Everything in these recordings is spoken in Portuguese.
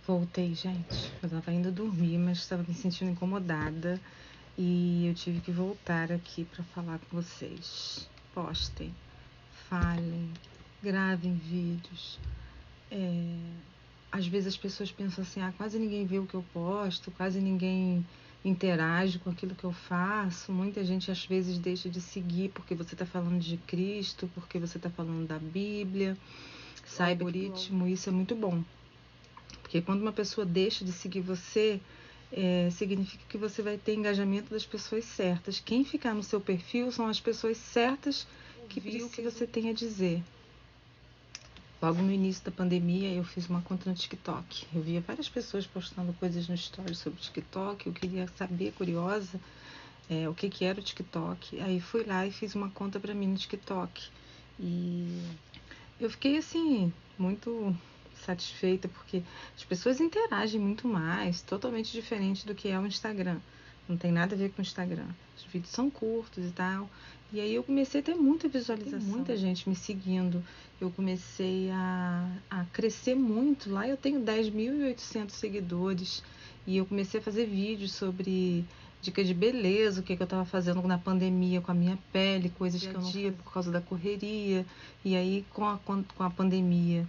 Voltei, gente. Eu tava indo dormir, mas estava me sentindo incomodada e eu tive que voltar aqui para falar com vocês. Postem, falem, gravem vídeos. Às vezes as pessoas pensam assim, quase ninguém vê o que eu posto, quase ninguém interage com aquilo que eu faço. Muita gente às vezes deixa de seguir porque você está falando de Cristo, porque você está falando da Bíblia. Saiba que o algoritmo, isso é muito bom. Porque quando uma pessoa deixa de seguir você, significa que você vai ter engajamento das pessoas certas. Quem ficar no seu perfil são as pessoas certas que viram o que você tem a dizer. Logo no início da pandemia, eu fiz uma conta no TikTok. Eu via várias pessoas postando coisas no stories sobre o TikTok. Eu queria saber, curiosa, o que era o TikTok. Aí fui lá e fiz uma conta para mim no TikTok. E eu fiquei assim, muito satisfeita, porque as pessoas interagem muito mais, totalmente diferente do que é o Instagram. Não tem nada a ver com o Instagram. Os vídeos são curtos e tal. E aí eu comecei a ter muita visualização. Tem muita gente me seguindo. Eu comecei a crescer muito. Lá eu tenho 10.800 seguidores. E eu comecei a fazer vídeos sobre dica de beleza, o que eu estava fazendo na pandemia com a minha pele, coisas que eu não fazia por causa da correria. E aí com a pandemia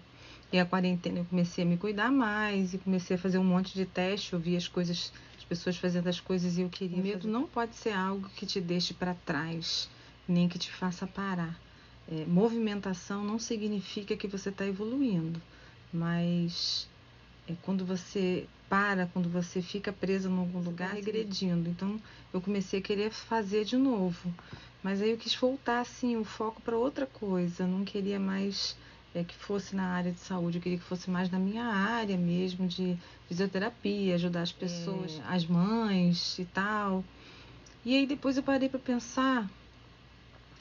e a quarentena eu comecei a me cuidar mais e comecei a fazer um monte de teste. Eu vi as pessoas fazendo as coisas e eu queria. O medo não pode ser algo que te deixe para trás, nem que te faça parar. Movimentação não significa que você está evoluindo, mas quando você para, quando você fica preso em algum lugar, regredindo. Então eu comecei a querer fazer de novo, mas aí eu quis voltar assim o foco para outra coisa. Eu não queria mais que fosse na área de saúde, eu queria que fosse mais na minha área mesmo, de fisioterapia, ajudar as pessoas, as mães e tal. E aí depois eu parei para pensar,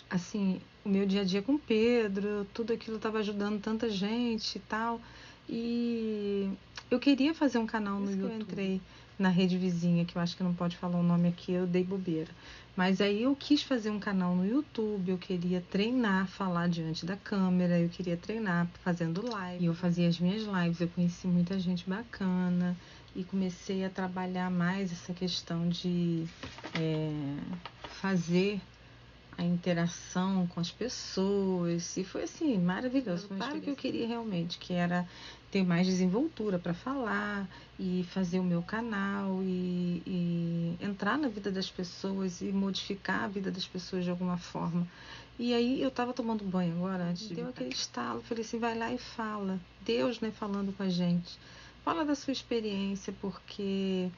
assim, o meu dia a dia com o Pedro, tudo aquilo estava ajudando tanta gente e tal. E eu queria fazer um canal no YouTube. Eu entrei na rede vizinha, que eu acho que não pode falar o nome aqui, eu dei bobeira. Mas aí eu quis fazer um canal no YouTube, eu queria treinar, falar diante da câmera, eu queria treinar fazendo live. E eu fazia as minhas lives, eu conheci muita gente bacana e comecei a trabalhar mais essa questão de fazer a interação com as pessoas, e foi assim, maravilhoso. Claro que eu queria realmente, que era ter mais desenvoltura para falar e fazer o meu canal e entrar na vida das pessoas e modificar a vida das pessoas de alguma forma. E aí eu estava tomando banho agora, antes de deu aquele estalo, falei assim, vai lá e fala. Deus, né, falando com a gente. Fala da sua experiência, porque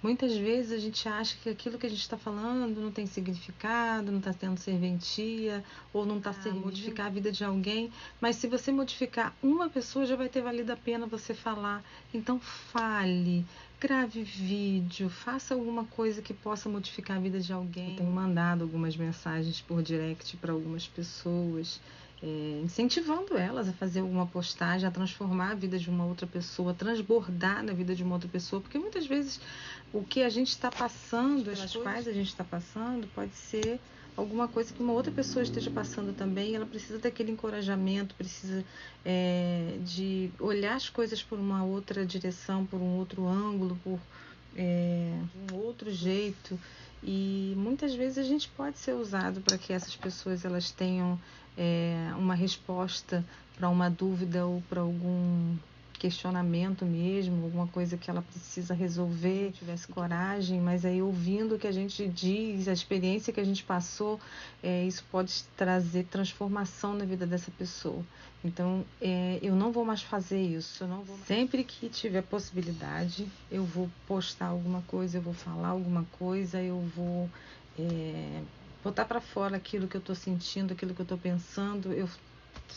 muitas vezes a gente acha que aquilo que a gente está falando não tem significado, não está tendo serventia, ou não está servindo modificar a vida de alguém, mas se você modificar uma pessoa, já vai ter valido a pena você falar. Então fale, grave vídeo, faça alguma coisa que possa modificar a vida de alguém. Eu tenho mandado algumas mensagens por direct para algumas pessoas, incentivando elas a fazer alguma postagem, a transformar a vida de uma outra pessoa, a transbordar na vida de uma outra pessoa, porque muitas vezes o que a gente está passando, pelas quais a gente está passando, pode ser alguma coisa que uma outra pessoa esteja passando também. Ela precisa daquele encorajamento, precisa de olhar as coisas por uma outra direção, por um outro ângulo, por um outro jeito. E muitas vezes a gente pode ser usado para que essas pessoas elas tenham uma resposta para uma dúvida ou para algum questionamento mesmo, alguma coisa que ela precisa resolver, tivesse coragem, mas aí ouvindo o que a gente diz, a experiência que a gente passou, isso pode trazer transformação na vida dessa pessoa. Então, eu não vou mais fazer isso. Sempre que tiver possibilidade, eu vou postar alguma coisa, eu vou falar alguma coisa, eu vou botar para fora aquilo que eu estou sentindo, aquilo que eu estou pensando.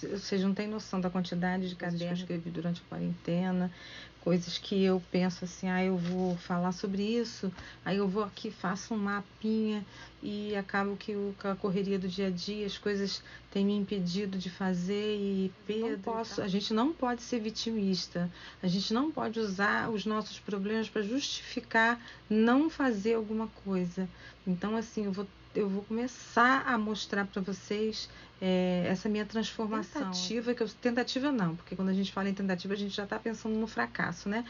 Vocês não têm noção da quantidade de cadernos que eu escrevi durante a quarentena, coisas que eu penso assim, eu vou falar sobre isso, aí eu vou aqui, faço um mapinha e acabo que a correria do dia a dia, as coisas têm me impedido de fazer. E Pedro, a gente não pode ser vitimista, a gente não pode usar os nossos problemas para justificar não fazer alguma coisa. Então assim, eu vou começar a mostrar para vocês essa minha transformação. Tentativa não, porque quando a gente fala em tentativa a gente já está pensando no fracasso, né?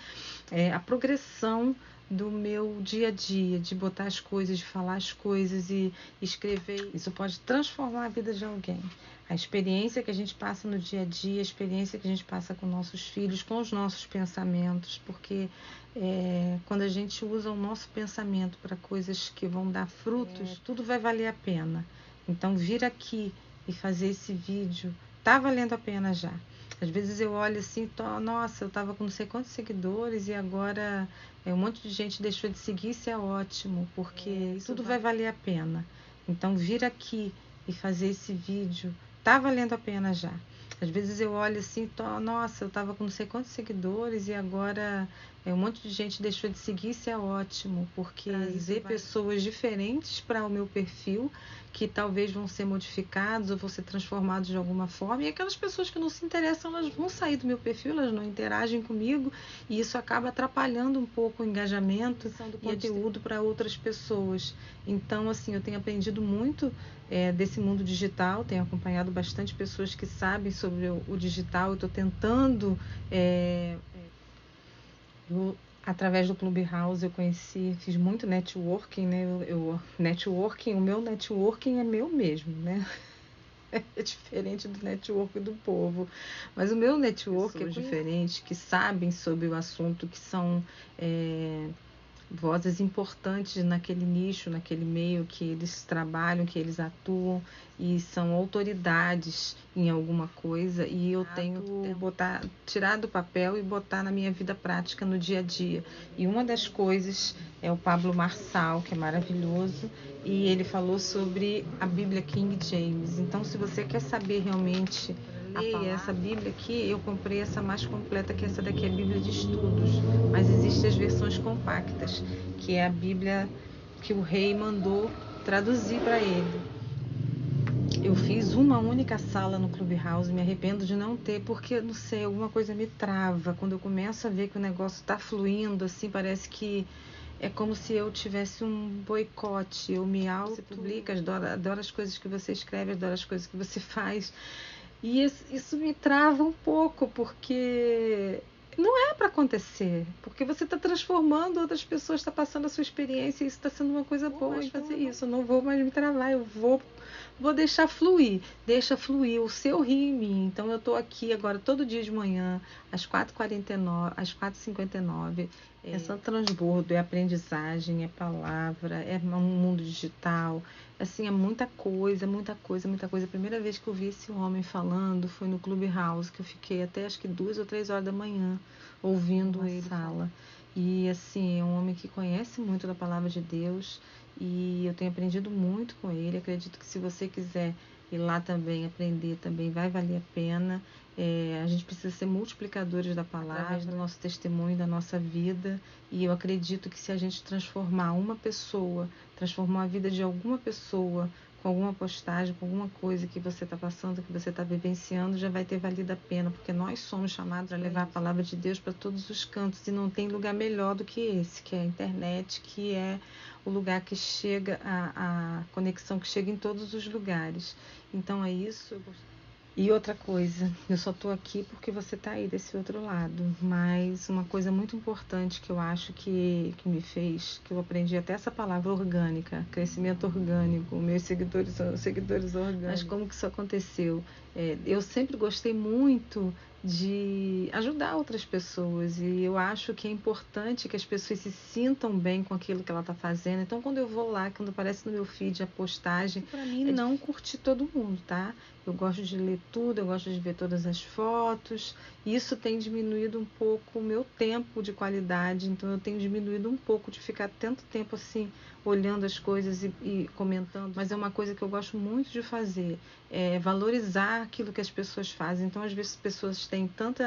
A progressão do meu dia a dia, de botar as coisas, de falar as coisas e escrever. Isso pode transformar a vida de alguém. A experiência que a gente passa no dia a dia, a experiência que a gente passa com nossos filhos, com os nossos pensamentos, porque quando a gente usa o nosso pensamento para coisas que vão dar frutos, tudo vai valer a pena. Então, vir aqui e fazer esse vídeo tá valendo a pena já. Às vezes eu olho assim, nossa, eu tava com não sei quantos seguidores e agora um monte de gente deixou de seguir, isso é ótimo, porque tudo vai valer a pena. Então, vir aqui e fazer esse vídeo tá valendo a pena já. Às vezes eu olho assim, nossa, eu tava com não sei quantos seguidores e agora um monte de gente deixou de seguir, isso é ótimo, porque trazer pessoas diferentes para o meu perfil, que talvez vão ser modificados ou vão ser transformados de alguma forma, e aquelas pessoas que não se interessam, elas vão sair do meu perfil, elas não interagem comigo, e isso acaba atrapalhando um pouco o engajamento do conteúdo para outras pessoas. Então, assim, eu tenho aprendido muito desse mundo digital, tenho acompanhado bastante pessoas que sabem sobre o digital, eu estou tentando... através do Clubhouse eu fiz muito networking, né? O meu networking é meu mesmo, né? É diferente do network do povo. Mas o meu network é diferente, que sabem sobre o assunto, que são vozes importantes naquele nicho, naquele meio que eles trabalham, que eles atuam e são autoridades em alguma coisa, e eu tenho que tirar do papel e botar na minha vida prática no dia a dia. E uma das coisas é o Pablo Marçal, que é maravilhoso, e ele falou sobre a Bíblia King James. Então, se você quer saber realmente essa Bíblia aqui, eu comprei essa mais completa, que essa daqui é a Bíblia de Estudos, mas existem as versões compactas, que é a Bíblia que o rei mandou traduzir para ele. Eu fiz uma única sala no Clubhouse, me arrependo de não ter, porque, não sei, alguma coisa me trava. Quando eu começo a ver que o negócio está fluindo, assim, parece que é como se eu tivesse um boicote. Eu me auto-publico, adoro as coisas que você escreve, adoro as coisas que você faz. E isso me trava um pouco, porque não é para acontecer, porque você está transformando outras pessoas, está passando a sua experiência, e isso está sendo uma coisa boa em fazer isso. Eu não vou mais me travar, eu vou deixar fluir, deixa fluir o seu rir em mim. Então eu estou aqui agora todo dia de manhã, às 4h49, às 4h59. É só transbordo, é aprendizagem, é palavra, é um mundo digital. Assim, é muita coisa, muita coisa, muita coisa. A primeira vez que eu vi esse homem falando foi no Clubhouse, que eu fiquei até acho que 2 ou 3 horas da manhã ouvindo ele falar. E assim, é um homem que conhece muito da palavra de Deus, e eu tenho aprendido muito com ele. Acredito que se você quiser ir lá também aprender, também vai valer a pena. A gente precisa ser multiplicadores da palavra, através do nosso testemunho, da nossa vida, e eu acredito que se a gente transformar uma pessoa, transformar a vida de alguma pessoa com alguma postagem, com alguma coisa que você está passando, que você está vivenciando, já vai ter valido a pena, porque nós somos chamados a levar a palavra de Deus para todos os cantos, e não tem lugar melhor do que esse, que é a internet, que é o lugar que chega, a conexão que chega em todos os lugares. Então é isso. E outra coisa, eu só estou aqui porque você está aí desse outro lado, mas uma coisa muito importante que eu acho que me fez, que eu aprendi até essa palavra orgânica, crescimento orgânico, meus seguidores orgânicos. Mas como que isso aconteceu? Eu sempre gostei muito de ajudar outras pessoas, e eu acho que é importante que as pessoas se sintam bem com aquilo que ela está fazendo. Então, quando eu vou lá, quando aparece no meu feed a postagem, para mim não curtir todo mundo, tá? Eu gosto de ler tudo, eu gosto de ver todas as fotos. Isso tem diminuído um pouco o meu tempo de qualidade, então eu tenho diminuído um pouco de ficar tanto tempo assim, olhando as coisas e comentando. Mas é uma coisa que eu gosto muito de fazer, é valorizar aquilo que as pessoas fazem. Então, às vezes, as pessoas têm tanto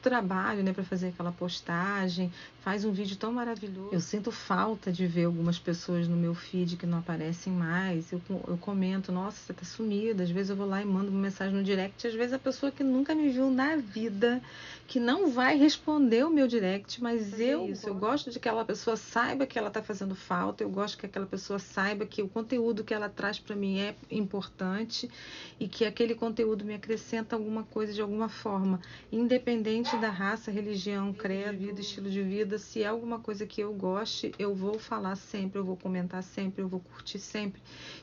trabalho, né, para fazer aquela postagem, faz um vídeo tão maravilhoso. Eu sinto falta de ver algumas pessoas no meu feed que não aparecem mais. Eu comento, nossa, você tá sumida. Às vezes eu vou lá e mando uma mensagem no direct, às vezes a pessoa que nunca me viu na vida, que não vai responder o meu direct, mas eu gosto de que aquela pessoa saiba que ela tá fazendo falta, foto, eu gosto que aquela pessoa saiba que o conteúdo que ela traz para mim é importante e que aquele conteúdo me acrescenta alguma coisa de alguma forma, independente da raça, religião, credo, estilo de vida. Se é alguma coisa que eu goste, eu vou falar sempre, eu vou comentar sempre, eu vou curtir sempre.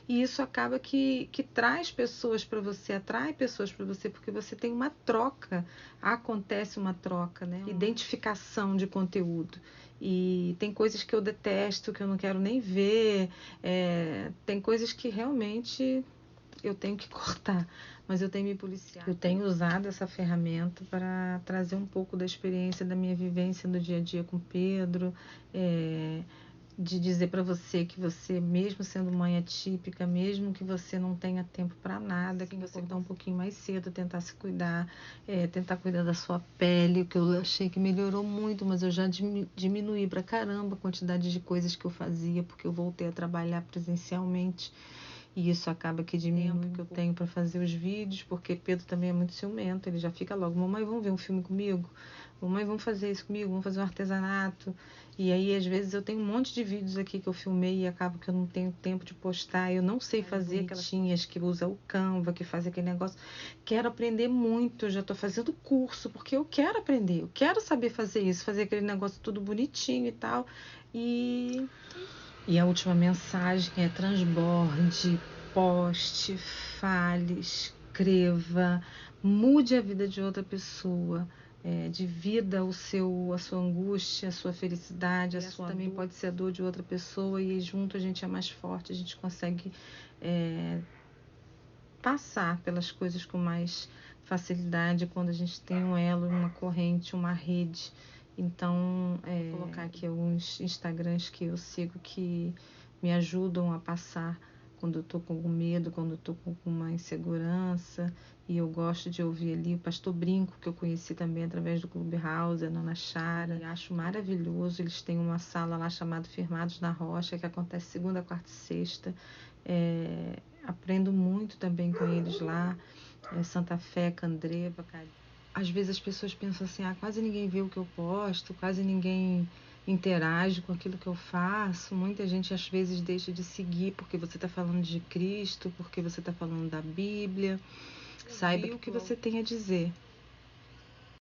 E isso acaba que traz pessoas para você, atrai pessoas para você, porque você tem uma troca, acontece uma troca, né? Identificação de conteúdo. E tem coisas que eu detesto, que eu não quero nem ver, tem coisas que realmente eu tenho que cortar, mas eu tenho me policiado. Eu tenho usado essa ferramenta para trazer um pouco da experiência da minha vivência no dia a dia com Pedro, de dizer para você que você, mesmo sendo mãe atípica, mesmo que você não tenha tempo para nada, que você acordar um pouquinho mais cedo, tentar se cuidar, tentar cuidar da sua pele, que eu achei que melhorou muito, mas eu já diminuí pra caramba a quantidade de coisas que eu fazia, porque eu voltei a trabalhar presencialmente. E isso acaba que diminui o que eu tenho para fazer os vídeos, porque Pedro também é muito ciumento, ele já fica logo, mamãe, vamos ver um filme comigo? Mamãe, vamos fazer isso comigo? Vamos fazer um artesanato? E aí, às vezes, eu tenho um monte de vídeos aqui que eu filmei e acaba que eu não tenho tempo de postar, eu não sei fazer aquelas tinhas que usa o Canva, que faz aquele negócio. Quero aprender muito, já estou fazendo curso, porque eu quero aprender, eu quero saber fazer isso, fazer aquele negócio tudo bonitinho e tal. E a última mensagem é: transborde, poste, fale, escreva, mude a vida de outra pessoa, divida a sua angústia, a sua felicidade, a sua também dor. Pode ser a dor de outra pessoa, e junto a gente é mais forte, a gente consegue passar pelas coisas com mais facilidade quando a gente tem um elo, uma corrente, uma rede. Então, vou colocar aqui alguns Instagrams que eu sigo que me ajudam a passar quando eu tô com algum medo, quando eu tô com alguma insegurança. E eu gosto de ouvir ali o Pastor Brinco, que eu conheci também através do Clubhouse, a Nana Chara. E acho maravilhoso. Eles têm uma sala lá chamada Firmados na Rocha, que acontece segunda, quarta e sexta. Aprendo muito também com eles lá. Santa Fé, Candreva, às vezes as pessoas pensam assim, quase ninguém vê o que eu posto, quase ninguém interage com aquilo que eu faço. Muita gente às vezes deixa de seguir porque você está falando de Cristo, porque você está falando da Bíblia. Saiba o que você tem a dizer.